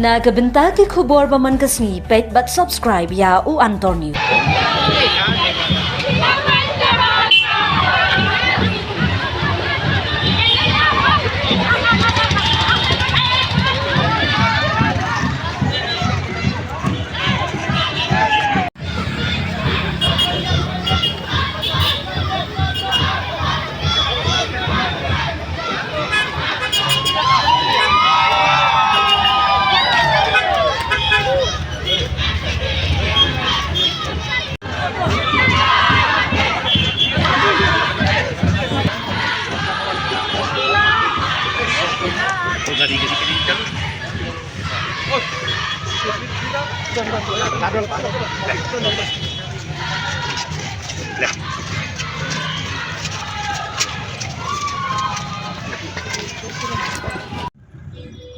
Nagabenta ki khubor baman kasni pet but subscribe ya u Antor News.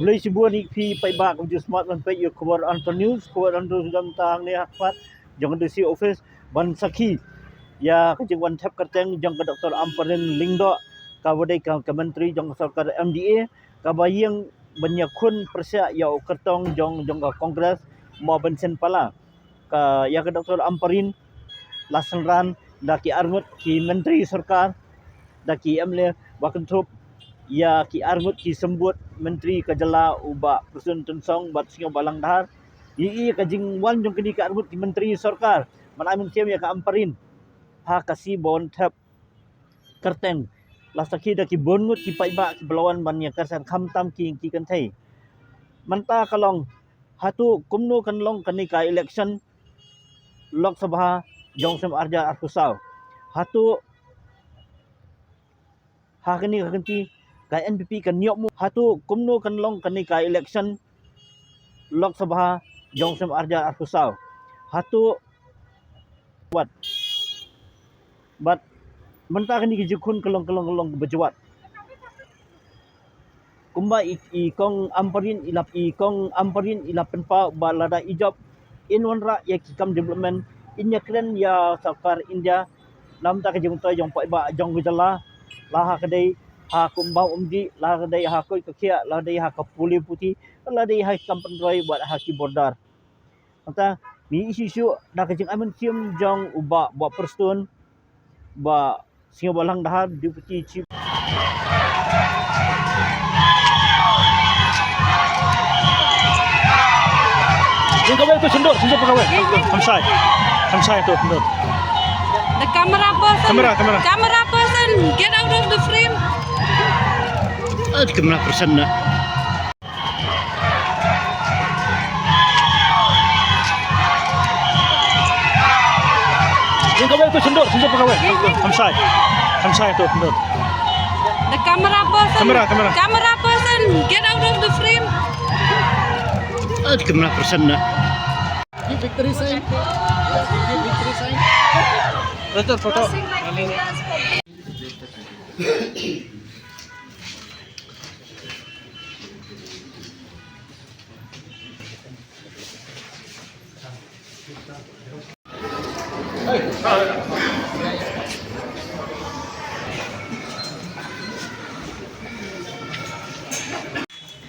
Mulai sebuah ni pi pai bak untuk smart man pai yo khabar Antor News khabar Antor sudah tang ni hakpat jong desi office ban sakhi ya kajing wan tap kerteng jong ke Dr. Ampareen lingdo ka wadai ka menteri jong sarkar MDA ka bayang banyak kun persia ya kertong jong ka kongres mo bensen pala ka ya ke Dr. Ampareen lasanran daki armut ki menteri sarkar daki amle bakan trup ya ki armut ki sembut menteri kajala uba Presiden Tensong bat singo balang dahar i kajing wan jong kini ka armut ki menteri sarkar malamin siam ya ka Ampareen ha kasi bon tap kerteng lasaki da ki bongut ki paiba ki belawan ban ya karsan khamtam ki kan thai manta kalong hatu kumnu kan long kani ka election Lok Sabha jong sem arja arkusau hatu ha kani ka kanti ka NPP kan niok mu hatu kumnu kan long kani ka election Lok Sabha jong sem arja arkusau hatu wat but mentah kani ki jukun kelong berjuat kumba i kong Ampareen ilap penpa balada ijab inwanra ya kikam development inya kren ya sarkar India lam ta kajung toy jong pai ba jong gejala laha kadai ha kumbau umdi laha kadai ha koi kakia laha kadai ha kapuli putih laha kadai ha kampen roy buat ha ki bordar mata ni isu dah kajing amen siam jong uba buat perstun ba singa balang dahar deputy chief Yung kawal tu sundot pegawai. Hamsai tu sundot. The camera person. Kamera. Camera person, get out of the frame. Kamera person na. Yung kawal tu sundot pegawai. Hamsai tu sundot. The camera person. Kamera. Camera person, get out of the frame. Kamera person na. Give victory sign. Give victory sign. Betul foto.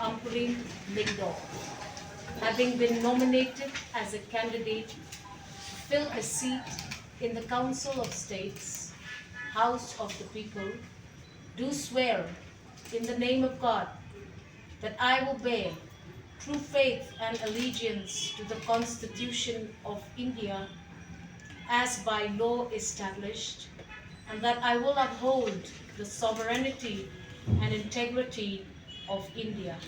Ampareen Lingdo, having been nominated as a candidate to fill a seat in the Council of States, House of the People, do swear in the name of God that I will bear true faith and allegiance to the Constitution of India as by law established, and that I will uphold the sovereignty and integrity of India.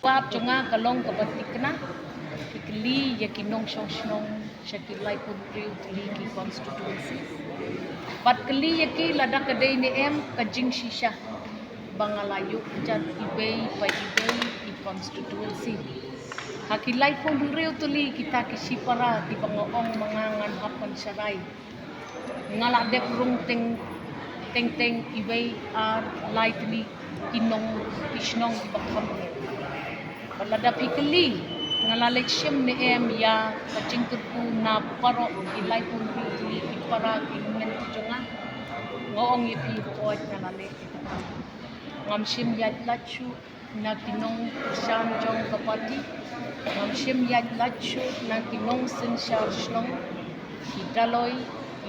Wap jonga kalong kabatikna ikli yakinong shoshnong shakilai putri utli ki constituency pat kli yaki lada kadai ni em kajing shisha bangalayu jan ibei pa ibei ki constituency hakilai putri utli kita kisipara di bangoong mangangan hapan sarai ngala dep rung teng ibei ar lightly kinong isnong di bakham balada pikli ngalalek sim ni em ya kajing tu na paro ilai pun ri para ingmen jonga ngong ye pi ko ngalalek ngam sim ya lachu na kinong shan jong kapati ngam sim ya lachu na kinong sin sha shlong idaloi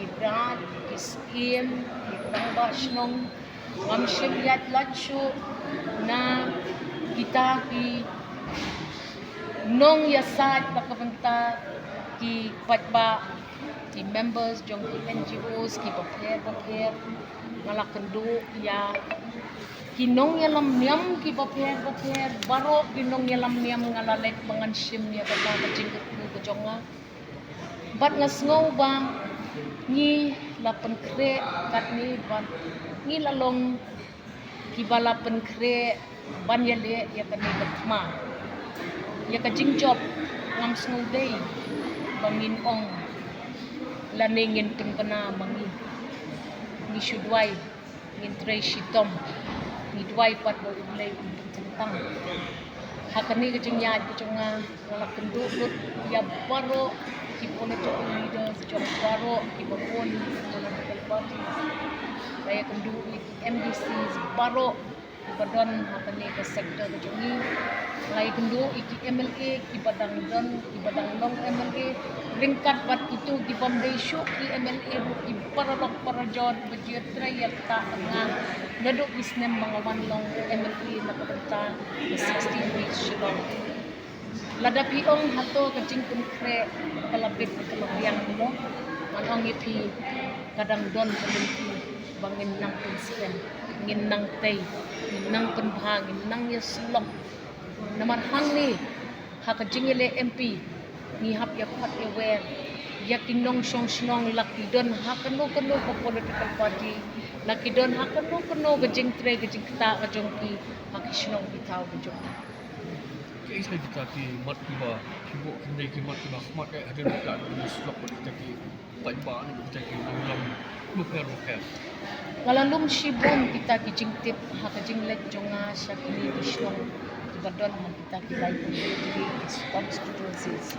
idat isiem itamba shlong ngam sim ya lachu na kita ki nong yasat bakabanta ki patba ki members jong ki NGOs ki paper ngalakendu ya kinong yalam niam ki paper baro kinong yalam niam ngalalet mangan sim ya bata kajing ku jonga bat ngasngau ba ni lapen kre kat ni ban ni lalong ki balapen kre ban ya le ya kani batma ya kajing job ngam snudei bangin ong laningin timpana mangi ni shudwai ngin tray shitom ni dwai pat bo ulay tentang hakani kajing ya jonga ngala kendut ya baro ki political leaders jong baro ki bapon political parties saya kendu MDCs baro badan hakani ke sektor kejongi lai kendu iki MLA ki badang don ki badang long MLA ringkat bat itu di Bombay show ki MLA ki parok parajon bejir trayat ta tengah naduk isnem mangawan long MLA na kabenta 16 weeks shilong lada piong hato kajing kunkre kalabit kalabiang mo manong ipi kadang don kalimpi bangin nang prinsipin ngin nang tay ngin nang penbhang ngin nang yaslong naman hang ni hakajingile MP ni hap ya pat ya wer ya kinong song snong lakidon hakano kano ko political party lakidon hakano kano gajing tre gajing ta kajongki hakisnong bitaw kajong Kaisa kita ki mat kiba kibo kinde ki mat kiba mat ay ada dekat di slot kita ki paiba ni kita ki dalam bukan. ngalalum shibon kita kijing tip hakajing let jonga shakni bishlong badon kita kilai pun constituencies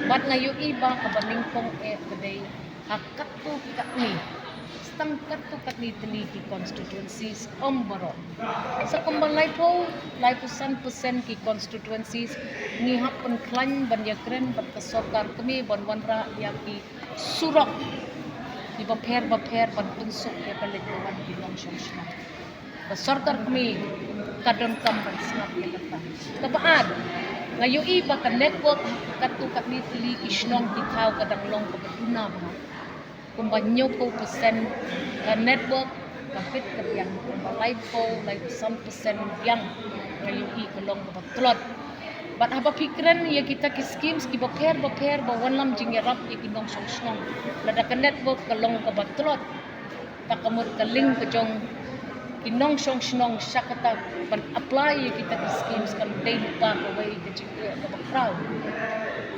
bat ngayo iba kabaning kong kadai hakat tu kita ni stangkat tu kat ni teni ki constituencies ombaro sa kumbalai po 100% ki constituencies ni happen klan banjakren bat kasokar kami bonwanra ya ki surok di baper ban unsuk ya kalituan di longsong sarkar kami kadon kampan snap ya kata kabaad ngayo iba ka network katu katli isnong titaw kadang long kabuna ba kumbanyo ko persen ka network kapit kabyang kumbalay po like 100% yang ngayo i kalong kabatlot bat haba pikiran ya kita ki schemes ki baper ba wanlam jing yarap ya kinong song lada ka network kalong kabatlot takamot kaling kajong kinong song syakata pan apply ya kita ki schemes kan day pa kaway kajing ka bakraw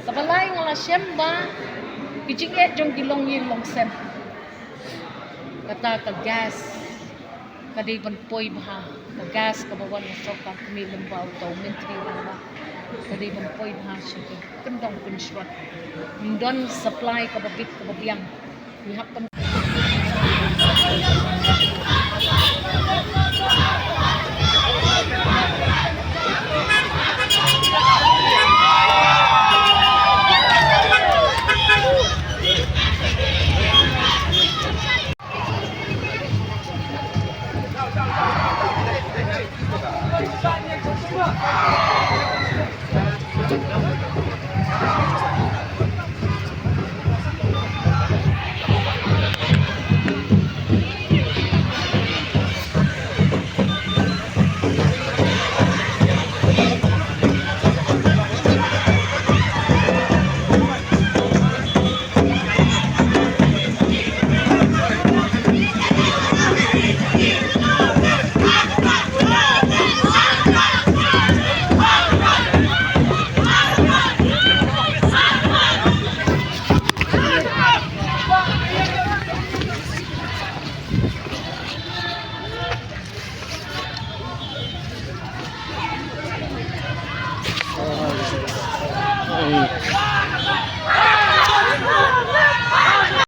kabalay nga la syemba kijing jong kilong yin long sem kata ka gas kaday ban poy ba ka gas kabawan na soka kami lembaw taw mentri na kaday ban poy ba siya kendong pinshwat don supply kababit kababiyang ni happen